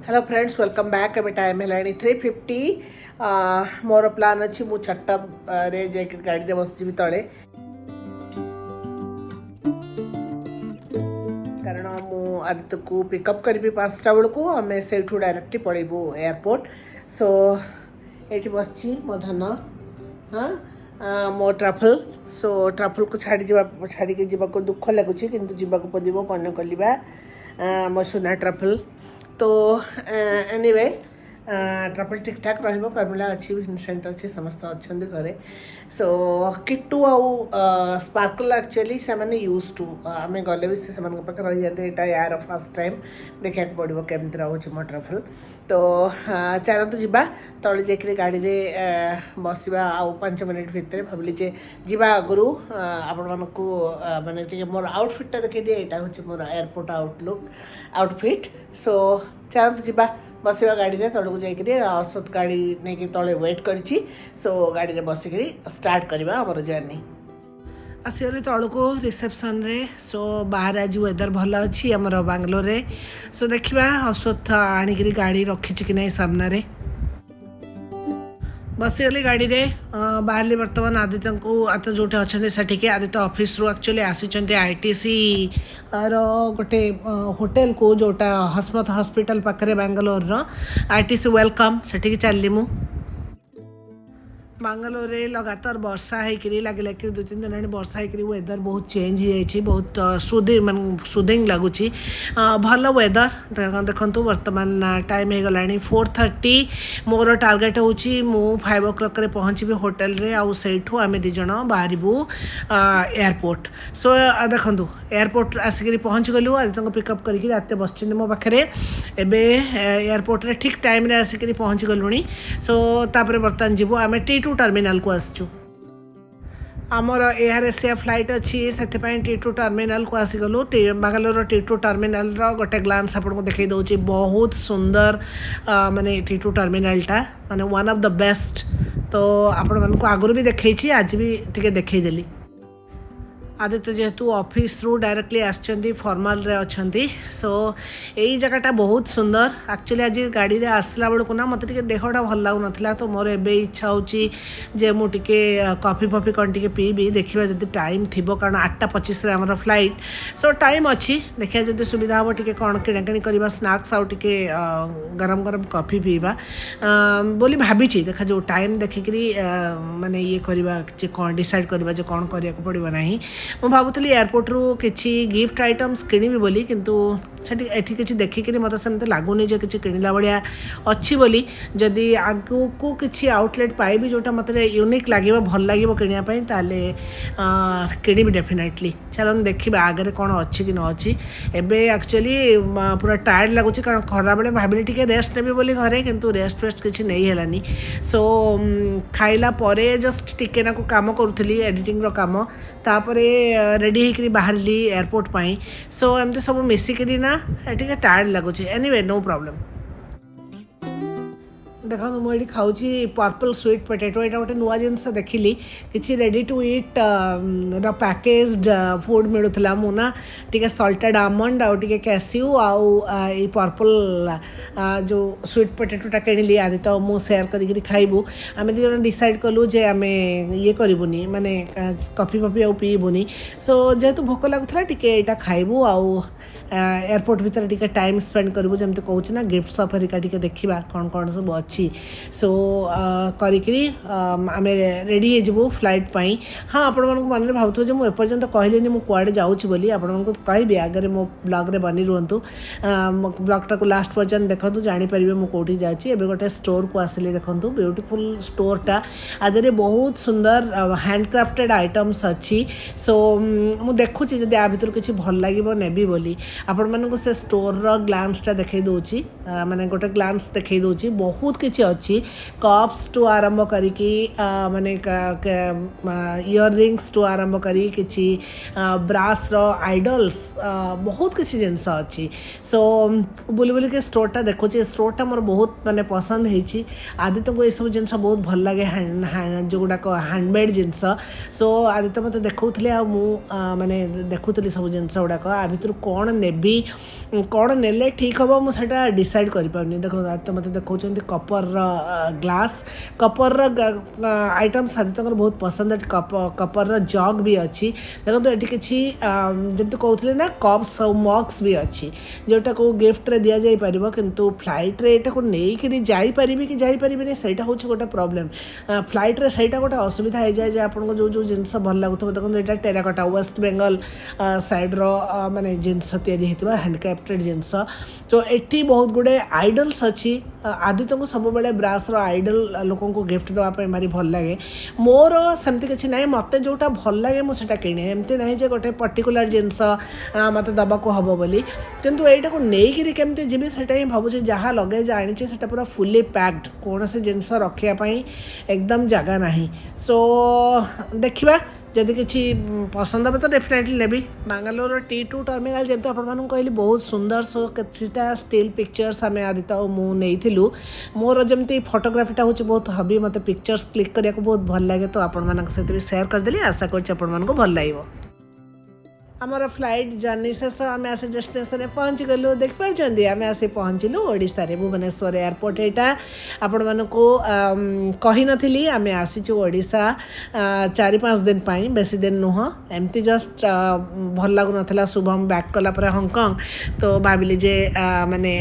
Hello friends welcome back अभी time है 3:50 मोर plan अच्छी मु 6टा रे जाकर गाड़ी बसजी तले कारण मु आदित्य को पिकअप करी 5टा बेलू को आम से डायरेक्टली पलैबू एयरपोर्ट सो ये बसची मो धन हाँ मो ट्राफल सो ट्राफल को छाड़ी जावाक दुख लगुच कि जावाक पड़ो कौन कलिबा मो सुना ट्राफल तो एनीवे ट्राफल ठीक ठाक रमिला अच्छी विनसेंट अच्छी समस्त अच्छा घरे सो किट्टू आउ स्पार्कल एक्चुअली से मैंने यूज टू आम गले भी से रही जाते यहाँ यार फर्स्ट टाइम देखा पड़ो केमती रोचे मो ट्राफल तो चलते जा तले जाकि गाड़ी में बसवा आउ 5 मिनट भितर भाविली जे जीवा आगु आपण मानक माने मोर आउटफिटा देखी दिए यहाँ हूँ मोर एयरपोर्ट आउटफिट सो चलते जा बसवा गाड़ी में तौक जाकि अश्वत गाड़ी नहीं तले वेट करी सो गाड़ी में बसिक स्टार्ट करवा आमर जर्नी आसगली तौक रिसेप्शन रे सो बाहर आज वेदर भल अच्छी आमर बांग्लोर सो देखा अश्वत्थ आणिक गाड़ी रखी कि नहीं सामने बसीगली गाड़ी रे बाहर बर्तमान आदित्य को आदित्य जो अच्छा से आदित्य ऑफिस रू एक्चुअली आसी आईटीसी गोटे होटेल को जोटा हस्मत हॉस्पिटल पाखे बेंगलोर आईटीसी वेलकम से चलली मु बांगलोर रे लगातार वर्षा होकर लगे कि 2-3 दिन वर्षा होकर वेदर बहुत चेंज हो जाए बहुत सुदिंग लगुच भल वेदर देखो बर्तमान टाइम हो गला 4:30 मोर टार्गेट हूँ मु 5 o'clock पहुँची होटेल रे आउ सेठू आम 2 जन बाहरबू एयरपोर्ट सो देखो एयरपोर्ट आसिक पहुँच गलु आदित्य पिकअप करके रात बस मो पाखे एबे एयरपोर्ट रे ठीक टाइम रे आसिक पहुँच गलुणी सो तापर बर्तमान जीवु आम T2 टर्मिनाल को आसचु आमर एयर एशिया फ्लाइट अच्छी से T2 टर्मिनाल को आसीगलु बांगालोर T2 टर्मिनाल गोटे ग्लांस आपको देखई दउची बहुत सुंदर माने T2 टर्मिनाल टा माने वन ऑफ द बेस्ट तो आपण मन को आगुर भी देखई आज भी टिके देखई देली आदित्य जेहेतु ऑफिस रू डायरेक्टली आसचंदी फॉर्मल रे अच्छंती सो यही जगहटा बहुत सुंदर एक्चुअली आज गाड़ी रे आसला बेलू ना मत टे देहटा भल लगुन ना तो मोर एबे इच्छा होची जे मु टिके कॉफी फॉफी कौन टिके पीबी देखिबा जदि टाइम थिबो कारण 8:25 रे हमर फ्लाइट सो टाइम अच्छी देखिया जदि सुविधा हो टिके कौन किणाकिणी करबा स्नैक्स आउ टिके गरम गरम कॉफी पीबा बोली भाबीची देखा जो टाइम देखिकरी माने ये करबा जे कौन डिसाइड करबा जे कौन करिया को पड़िबो नाही मु भावुली एयरपोर्ट रू किसी गिफ्ट आइटम्स किणवी बोली किंतु एठी किसी देखिक मत से लगुनि जो किसी किणला भाया अच्छी बोली जदि आगू को किसी आउटलेट पाइबी जोटा मत यूनिक लगे भल लगे किणापी ताले किणवी डेफिनेटली चलन देखा आगे कौन अच्छी कि न अच्छी एबे एक्चुअली पूरा टायर्ड लगुच कारण खरा बेले भाविली टिके रेस्ट नेबी बोली घरे किंतु रेस्ट वेस्ट किसी नहीं हेलानी सो खाइला परे जस्ट टिके ना को काम करूली एडिटिंग रो काम तापरे रेडी होकर बाहरली एयरपोर्ट पाई सो एमती सब मिसिकी ना टे टायर्ड लगुच एनीवे नो प्रॉब्लम देखो मुझे खाऊँ पर्पल स्वीट पोटैटो यहाँ गोटे नुआ जिनस देखिली कि ready to eat packaged food मिलूला मुना टी सल्टेड आमंड आउ टे कैस्यू आउ पर्पल जो स्वीट पोटैटोटा किणिली आदि तो मुझे सेयार कर खाइबू आम 2 जन डिसाइड कलु जे आम ये करूनी माने कॉफी फॉफी आउ पीबूनी सो जेहेतु भोक लगुला टे यहाँ खाइबू आउ एयरपोर्ट भितर टे टाइम स्पेंड करूँ जमी कहूँ ना गिफ्ट सप हरिका टे देखा कौन कौन सब अच्छी सो करी आम रेडी हो फ्लाइट पाई हाँ आपण मन मन भावुव जो मुझे एपर्यंत कहली मुझे कुआड़े जाऊँगी बोली आपको कहबी आगे मो ब्लॉग रे बनी रुहतु ब्लॉगटा को लास्ट पर्यंत देखूँ जापर मुझे कौटी जाऊँगी एवं गोटे स्टोर को आसिली देखूँ ब्यूटीफुल स्टोरटा आदि बहुत सुंदर हैंडक्राफ्टेड आइटम्स अच्छी सो मु देखुची जब आ भर किसी भल लगे नेबी बोली आपण मानक से स्टोर ग्लांसटा देखई दूची माने गोटे ग्लांस देखई दूची बहुत किसी अच्छी कप्स टू आरंभ करिकी माने इयर रिंग्स टू आरंभ करी किसी ब्रास रो आइडल्स बहुत किसी जिनस अच्छी सो बुली बुली के स्टोरटा देखुचे स्टोरटा मोर बहुत माने पसंद होती आदित्य को ये सब जिनस बहुत भल लगे जो गुड़ाक हैंडमेड जिनस सो आदित्य मत देखुले आ माने देखुली सब जिनस गुड़ाक आ भितर कौन नेबी कौन नेले ठीक हम मुझे डिसाइड करें देखो आदित्य मत देखा कपर ग्लास कपर आइटम्स आदित्य बहुत पसंद है कपर जग भी अच्छी देखो ये किसी जमी कहते ना कप्स और मग्स भी अच्छी जोटा को गिफ्ट रे दि जापर किंतु फ्लाइट रे एटा को नहीं जापर कि जापर से गोटे प्रॉब्लम फ्लाइट रे सहीटा गोटे असुविधा हो जाए आपको जो जो जिनस भल लगुव देखो यहाँ टेराकोटा वेस्ट बेंगल साइड रो माने जिनस तैयारी होता हैंडक्राफ्टेड जिनस तो ये बहुत गुड़े आइडल्स अच्छी आदित्य को सब बेले ब्रास रो आइडल लोक गिफ्ट देवाई भारी भल लगे मोर सेमती किसी ना मत जोटा भल लगे मुझे किणे एमती ना गोटे पर्टिकुलर जिनस मत दबाक हम बोली किंतु यहीटा को लेकिन केमती जी से भावुँ जहाँ लगे जानी से पूरा फुली पैक्ड कौन से जिनस रखापी एकदम जगह ना सो देखा जदि किसी पसंद हे तो डेफिनेटली नेबी बांगालोर T2 टर्मिनाल जमी आपको कहली बहुत सुंदर सो किटा स्टिल पिक्चर्स आम आदित्य और मुझे मोर जमी फोटोग्राफीटा हूँ बहुत हबी मत पिक्चर्स क्लिक करने को बहुत भल लगे तो आपण सहित भी शेयर करदेली आशा कर भल लगे आमर फ्लाइट जर्नी शेष आम आसी डेस्टिनेशन में पहुँची गलु देखिपार आम आसी पहुँचलु ओडिशा रे भुवनेश्वर एयरपोर्ट यहाँ आपण मानक कही नी आम आसीचु ओडिशा 4-5 दिन पाई बेसी दिन नुह एमती जस्ट भल लगुन शुभम बैक कलापर हंगकंग तो भाविली जे माने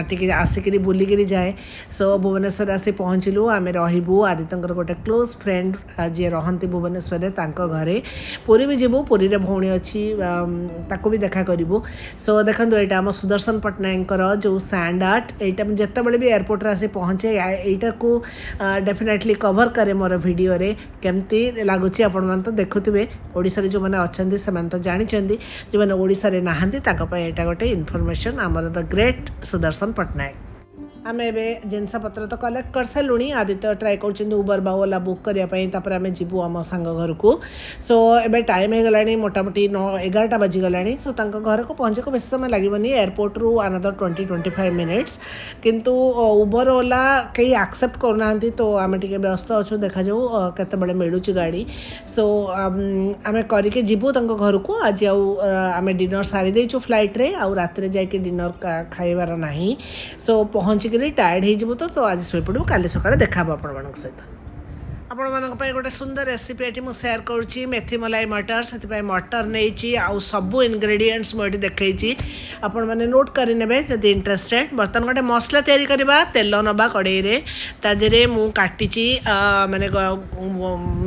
टी आसिक बुलिकी जाए सो भुवनेश्वर आसी पहुँचलु आम रही आदित्य गोटे क्लोज फ्रेंड जी रहती भुवनेश्वर घरे पुरी भी जीवु पुरी रे भौणी अच्छी ताको भी देखा करूँ सो देखो यहाँ आम सुदर्शन पट्टनायक जो सैंड आर्ट यहाँ जिते बड़े भी एयरपोर्ट आसी पहुँचे यहाँ को डेफिनेटली कवर करे मोर वीडियो रे केमती लगुच आपण तो देखुवे ओडिशा रे जो मैंने अच्छा से तो जानते जो मैंने ओडिशा रे नहांती यहाँ गोटे इनफॉरमेशन आमर द ग्रेट सुदर्शन पट्टनायक आम एवं जिनस पत्र तो कलेक्ट कर सारूँ आदित्य ट्राए कर उबर बा ओला बुक करने आम जीवु आम सांग घर को सो एबे टाइम हो गला मोटामोटी 9-11 बाजिगला सो घर को पहुँचे को बेस समय लगे एयरपोर्ट रू अनदर 20-25 मिनिट्स किंतु उबर ओला कहीं एक्सेप्ट करना तो आम टे व्यस्त अच्छु देखा जाऊ केतबेले मिलूँ गाड़ी सो आम करके जीवु घर को आज आम डिनर सारी देचु फ्लाइट रे आउ रात जाके डिनर खाइबार नहीं सो पहुँच टायर्ड हो आज शोपड़ू काली सका देखा आपण सहित आपण मानी गोटे सुंदर रेसिपी ये मुझे सेयार करुँची मेथी मलाई मटर से मटर नहीं आउ सबू इनग्रेडिएंट्स मुझे देखी आपण मैंने नोट करेंगे जदि इंटरेस्टेड बर्तमान गोटे मसला तैयारी करवा तेल नवा कड़े तादे मुझे माने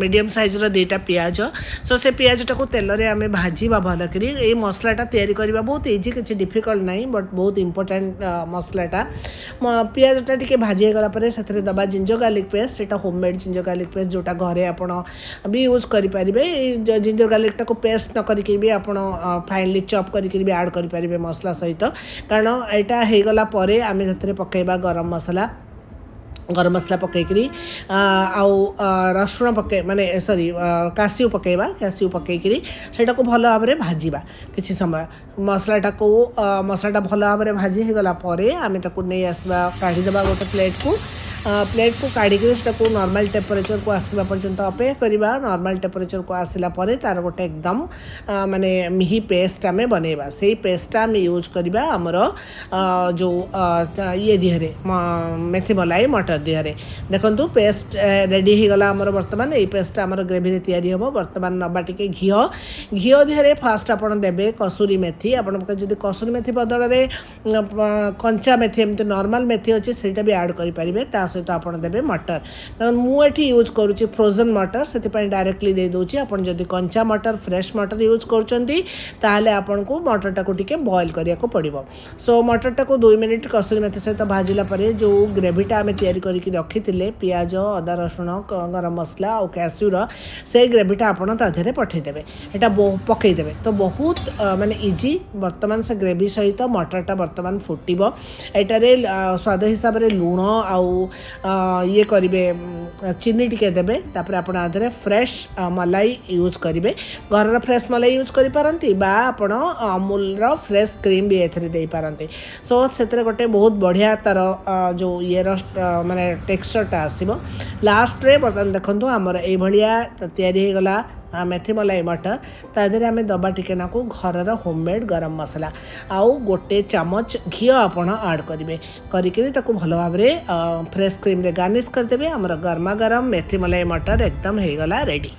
मीडियम साइज्र 2टा पियाज सो से पियाजटा को तेल रे आम भाजवा भल कर मसलाटा तैयारी करवा बहुत इजी किसी डिफिकल्ट नहीं बट बहुत इंपोर्टेंट मसलाटा पियाजटा टी भाजीगला से दबा जिंजर गार्लिक पेस्ट से होममेड जिंजर गार्लिक पेस्ट जोटा घरे आपण भी यूज करेंगे जिंजर गार्लिकटा को पेस्ट न करके भी आप फाइनली चॉप करके भी ऐड करेंगे मसला सहित कारण यहाँ होगला आम पकेबा गरम मसला पकईकरी आउ रसुण पके माने सॉरी कास्यू पकेबा कास्यू पकईकरी सेटा को भल भाव में भाजवा किसी समय मसलाटा भल भाव में भाजी हो गला आम ताकू नहीं आसवा काढ़ीदेवा गोटे प्लेट को काढ़ी नॉर्मल टेम्परेचर को आसवा पर्यंत अपेक्षा करवा नॉर्मल टेम्परेचर को आसला तार गोटे एकदम माने मिही पेस्ट आम बनइबा से पेस्टा आम यूज करवा आमर जो ये दिहरे मेथी मलाई मटर दिहरे देखंतु पेस्ट रेडी हो गला आमर वर्तमान ये पेस्ट आमर ग्रेवी रे तैयारी होबो वर्तमान नबा टिके घिओ दिहरे फास्ट आपन देबे कसूरी मेथी आपन जदि कसूरी मेथी बदल रे कंचा मेथी एमते नॉर्मल मेथी अच्छे सेटा भी ऐड करि परिबे सहित आप देवे मटर मुझे यूज करुँची फ्रोजन मटर से डायरेक्टली दे दूची आपन जदि कंचा मटर फ्रेश मटर यूज करें आपन को मटरटा को टिके बॉयल करिया को पड़िबो सो मटरटा को 2 मिनिट कस्तूरी मेथी सहित भाजिला परे जो ग्रेवीटा आम तैयारी करके रखी पियाज अदा रसुण गरम मसला और कैस्यूर से ग्रेवीटा आपन ताधे पठेदेवे यहाँ पकईदेवे तो बहुत माने इजी वर्तमान से ग्रेवी सहित मटरटा वर्तमान फुटब एटारे स्वाद हिसाब से लुण आउ ये करेंगे चीनी टिके देबे तापर आपण आधरे फ्रेश मलाई यूज करेंगे घर फ्रेश मलाई यूज करि पारंती बा आपण अमूल रो फ्रेश क्रीम भी एथरे दे पारंती सो सेतरे गोटे बहुत बढ़िया तार जो ये माने टेक्सचरटा आसीबो लास्ट रे बर्तन देखंतु हमर ए भलिया तैयारी हे गला मेथी मलाई मटर तादेह आम दबा टिके नाकू घर होममेड गरम मसला आउ गोटे चामच घी आपण आड करेंगे करके भल भाव फ्रेश क्रीम रे गार्निश करदेवे आमर गर्मा गरम मेथी मलाई मटर एकदम हो गला रेडी।